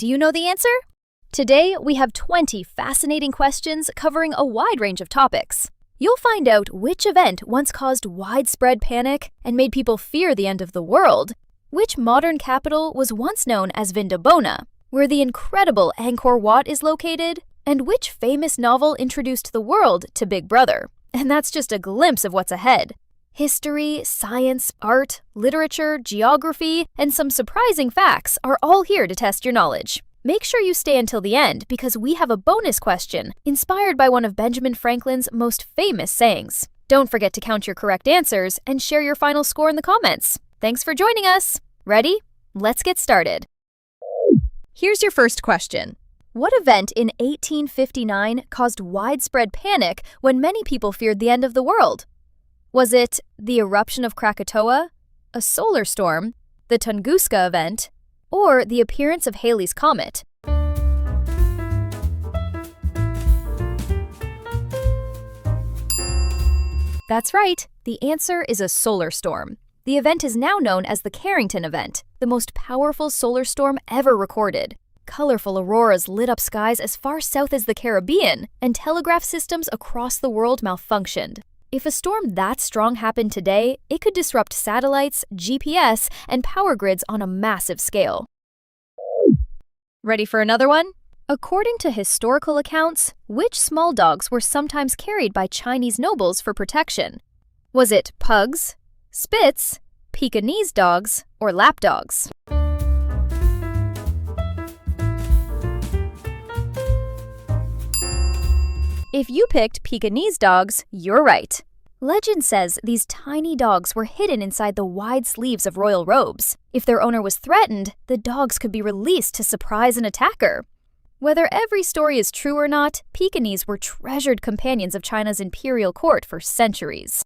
Do you know the answer? Today, we have 20 fascinating questions covering a wide range of topics. You'll find out which event once caused widespread panic and made people fear the end of the world, which modern capital was once known as Vindobona, where the incredible Angkor Wat is located, and which famous novel introduced the world to Big Brother. And that's just a glimpse of what's ahead. History, science, art, literature, geography, and some surprising facts are all here to test your knowledge. Make sure you stay until the end because we have a bonus question inspired by one of Benjamin Franklin's most famous sayings. Don't forget to count your correct answers and share your final score in the comments. Thanks for joining us. Ready? Let's get started. Here's your first question. What event in 1859 caused widespread panic when many people feared the end of the world? Was it the eruption of Krakatoa, a solar storm, the Tunguska event, or the appearance of Halley's Comet? That's right, the answer is a solar storm. The event is now known as the Carrington event, the most powerful solar storm ever recorded. Colorful auroras lit up skies as far south as the Caribbean, and telegraph systems across the world malfunctioned. If a storm that strong happened today, it could disrupt satellites, GPS, and power grids on a massive scale. Ready for another one? According to historical accounts, which small dogs were sometimes carried by Chinese nobles for protection? Was it pugs, Spitz, Pekingese dogs, or lapdogs? If you picked Pekingese dogs, you're right. Legend says these tiny dogs were hidden inside the wide sleeves of royal robes. If their owner was threatened, the dogs could be released to surprise an attacker. Whether every story is true or not, Pekingese were treasured companions of China's imperial court for centuries.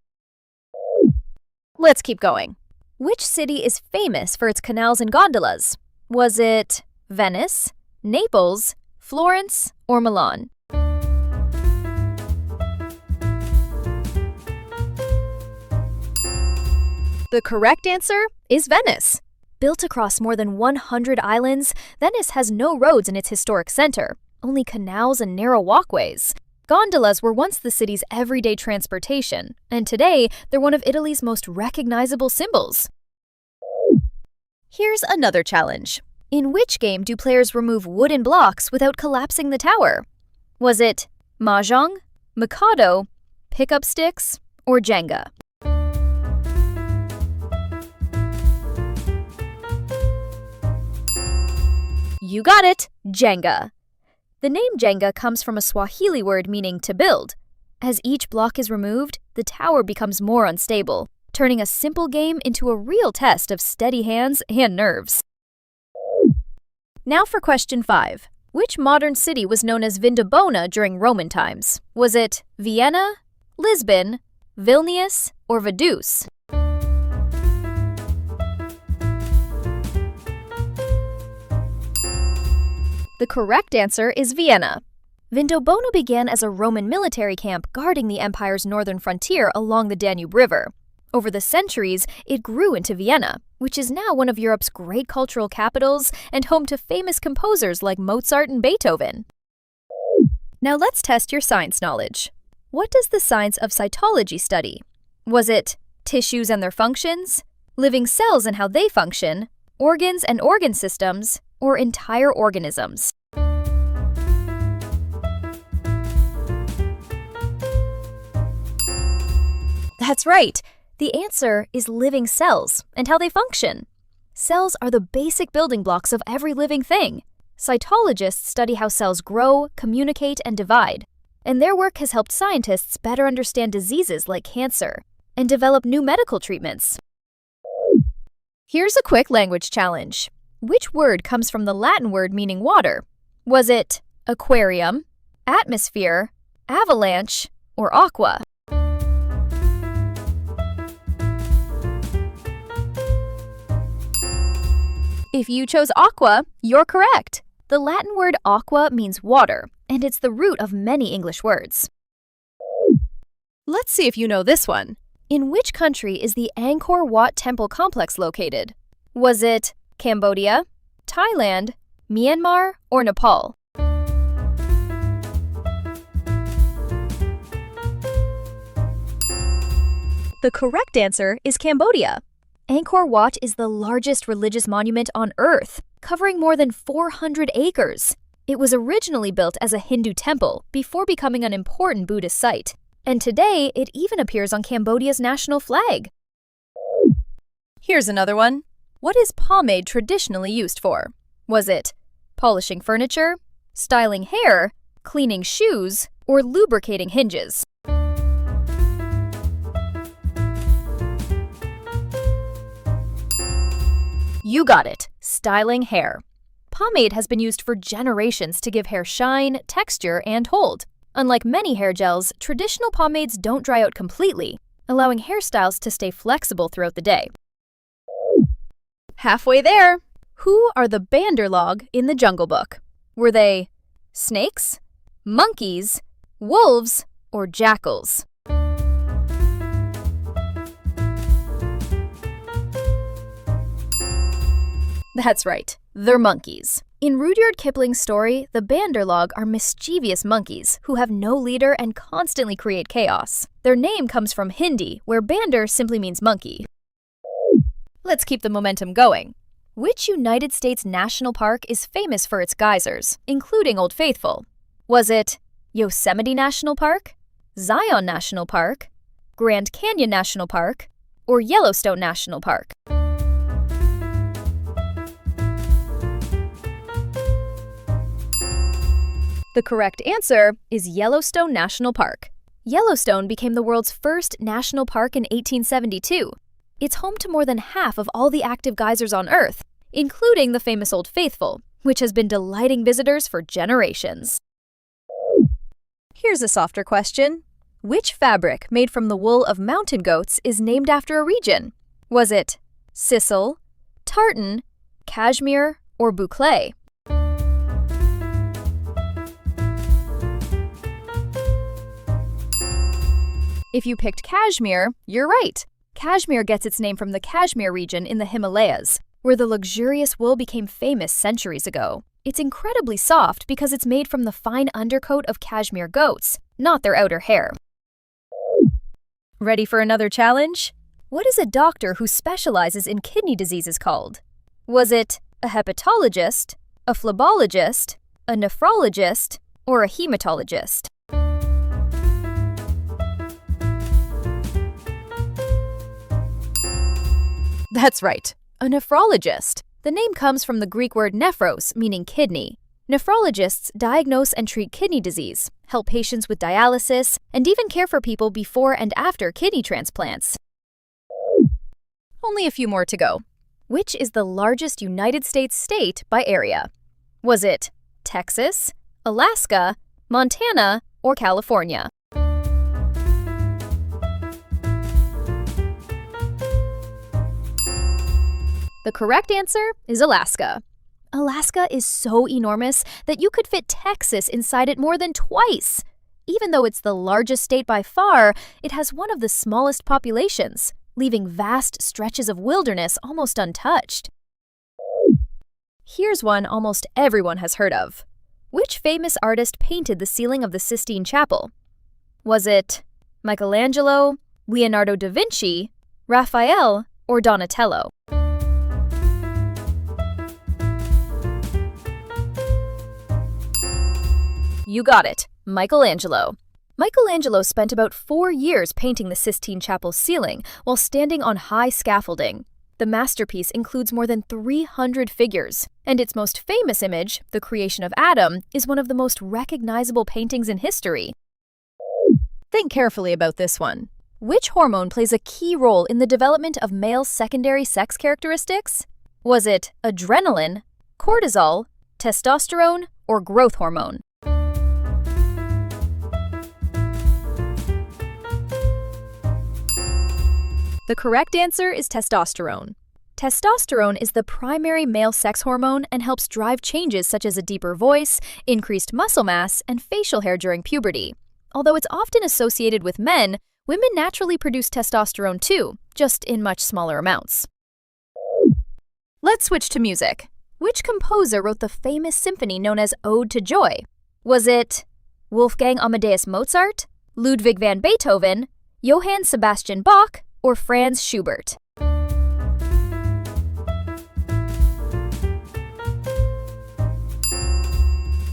Let's keep going. Which city is famous for its canals and gondolas? Was it Venice, Naples, Florence, or Milan? The correct answer is Venice. Built across more than 100 islands, Venice has no roads in its historic center, only canals and narrow walkways. Gondolas were once the city's everyday transportation, and today they're one of Italy's most recognizable symbols. Here's another challenge. In which game do players remove wooden blocks without collapsing the tower? Was it Mahjong, Mikado, Pickup Sticks, or Jenga? You got it! Jenga. The name Jenga comes from a Swahili word meaning to build. As each block is removed, the tower becomes more unstable, turning a simple game into a real test of steady hands and nerves. Now for question 5. Which modern city was known as Vindobona during Roman times? Was it Vienna, Lisbon, Vilnius, or Vaduz? The correct answer is Vienna. Vindobona began as a Roman military camp guarding the empire's northern frontier along the Danube River. Over the centuries, it grew into Vienna, which is now one of Europe's great cultural capitals and home to famous composers like Mozart and Beethoven. Now let's test your science knowledge. What does the science of cytology study? Was it tissues and their functions, living cells and how they function, organs and organ systems, or entire organisms? That's right! The answer is living cells and how they function. Cells are the basic building blocks of every living thing. Cytologists study how cells grow, communicate, and divide. And their work has helped scientists better understand diseases like cancer and develop new medical treatments. Here's a quick language challenge. Which word comes from the Latin word meaning water? Was it aquarium, atmosphere, avalanche, or aqua? If you chose aqua, you're correct. The Latin word aqua means water, and it's the root of many English words. Let's see if you know this one. In which country is the Angkor Wat temple complex located? Was it Cambodia, Thailand, Myanmar, or Nepal? The correct answer is Cambodia. Angkor Wat is the largest religious monument on Earth, covering more than 400 acres. It was originally built as a Hindu temple before becoming an important Buddhist site, and today it even appears on Cambodia's national flag. Here's another one. What is pomade traditionally used for? Was it polishing furniture, styling hair, cleaning shoes, or lubricating hinges? You got it, styling hair. Pomade has been used for generations to give hair shine, texture, and hold. Unlike many hair gels, traditional pomades don't dry out completely, allowing hairstyles to stay flexible throughout the day. Halfway there! Who are the Banderlog in the Jungle Book? Were they snakes, monkeys, wolves, or jackals? That's right, they're monkeys. In Rudyard Kipling's story, the Banderlog are mischievous monkeys who have no leader and constantly create chaos. Their name comes from Hindi, where Bander simply means monkey. Let's keep the momentum going. Which United States national park is famous for its geysers, including Old Faithful? Was it Yosemite National Park, Zion National Park, Grand Canyon National Park, or Yellowstone National Park? The correct answer is Yellowstone National Park. Yellowstone became the world's first national park in 1872. It's home to more than half of all the active geysers on Earth, including the famous Old Faithful, which has been delighting visitors for generations. Here's a softer question. Which fabric made from the wool of mountain goats is named after a region? Was it sisal, tartan, cashmere, or boucle? If you picked cashmere, you're right. Cashmere gets its name from the Kashmir region in the Himalayas, where the luxurious wool became famous centuries ago. It's incredibly soft because it's made from the fine undercoat of cashmere goats, not their outer hair. Ready for another challenge? What is a doctor who specializes in kidney diseases called? Was it a hepatologist, a phlebologist, a nephrologist, or a hematologist? That's right, a nephrologist. The name comes from the Greek word nephros, meaning kidney. Nephrologists diagnose and treat kidney disease, help patients with dialysis, and even care for people before and after kidney transplants. Only a few more to go. Which is the largest United States state by area? Was it Texas, Alaska, Montana, or California? The correct answer is Alaska. Alaska is so enormous that you could fit Texas inside it more than twice. Even though it's the largest state by far, it has one of the smallest populations, leaving vast stretches of wilderness almost untouched. Here's one almost everyone has heard of. Which famous artist painted the ceiling of the Sistine Chapel? Was it Michelangelo, Leonardo da Vinci, Raphael, or Donatello? You got it, Michelangelo. Michelangelo spent about 4 years painting the Sistine Chapel's ceiling while standing on high scaffolding. The masterpiece includes more than 300 figures, and its most famous image, the creation of Adam, is one of the most recognizable paintings in history. Think carefully about this one. Which hormone plays a key role in the development of male secondary sex characteristics? Was it adrenaline, cortisol, testosterone, or growth hormone? The correct answer is testosterone. Testosterone is the primary male sex hormone and helps drive changes such as a deeper voice, increased muscle mass, and facial hair during puberty. Although it's often associated with men, women naturally produce testosterone too, just in much smaller amounts. Let's switch to music. Which composer wrote the famous symphony known as Ode to Joy? Was it Wolfgang Amadeus Mozart, Ludwig van Beethoven, Johann Sebastian Bach, or Franz Schubert?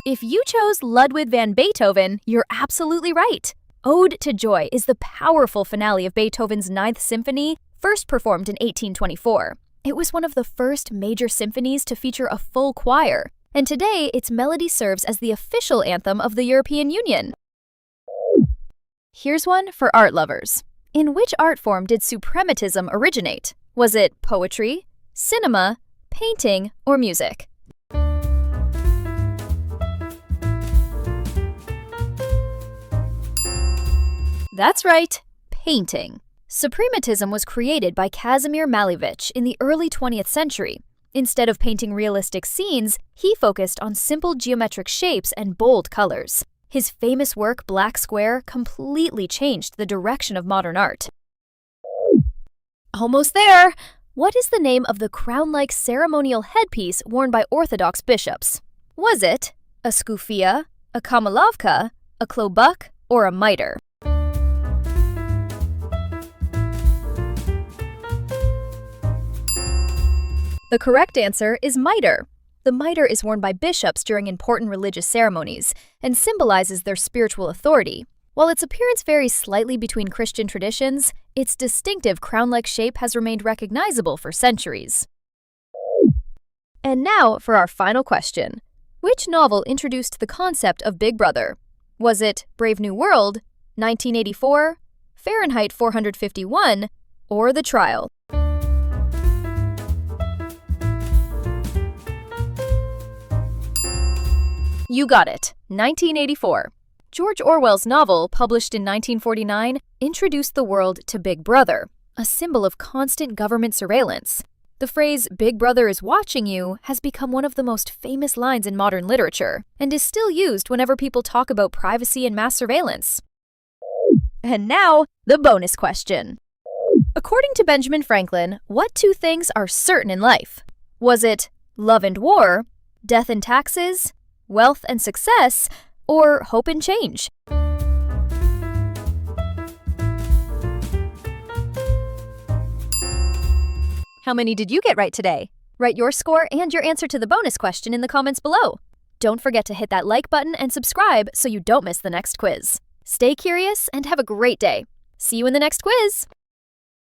If you chose Ludwig van Beethoven, you're absolutely right. Ode to Joy is the powerful finale of Beethoven's Ninth Symphony, first performed in 1824. It was one of the first major symphonies to feature a full choir, and today its melody serves as the official anthem of the European Union. Here's one for art lovers. In which art form did suprematism originate? Was it poetry, cinema, painting, or music? That's right, painting. Suprematism was created by Kazimir Malevich in the early 20th century. Instead of painting realistic scenes, he focused on simple geometric shapes and bold colors. His famous work, Black Square, completely changed the direction of modern art. Almost there! What is the name of the crown-like ceremonial headpiece worn by Orthodox bishops? Was it a skufia, a kamilavka, a klobuk, or a mitre? The correct answer is mitre. The mitre is worn by bishops during important religious ceremonies and symbolizes their spiritual authority. While its appearance varies slightly between Christian traditions, its distinctive crown-like shape has remained recognizable for centuries. And now for our final question. Which novel introduced the concept of Big Brother? Was it Brave New World, 1984, Fahrenheit 451, or The Trial? You got it, 1984. George Orwell's novel, published in 1949, introduced the world to Big Brother, a symbol of constant government surveillance. The phrase, "Big Brother is watching you," has become one of the most famous lines in modern literature, and is still used whenever people talk about privacy and mass surveillance. And now, the bonus question. According to Benjamin Franklin, what two things are certain in life? Was it love and war, death and taxes, wealth and success, or hope and change? How many did you get right today? Write your score and your answer to the bonus question in the comments below. Don't forget to hit that like button and subscribe so you don't miss the next quiz. Stay curious and have a great day. See you in the next quiz!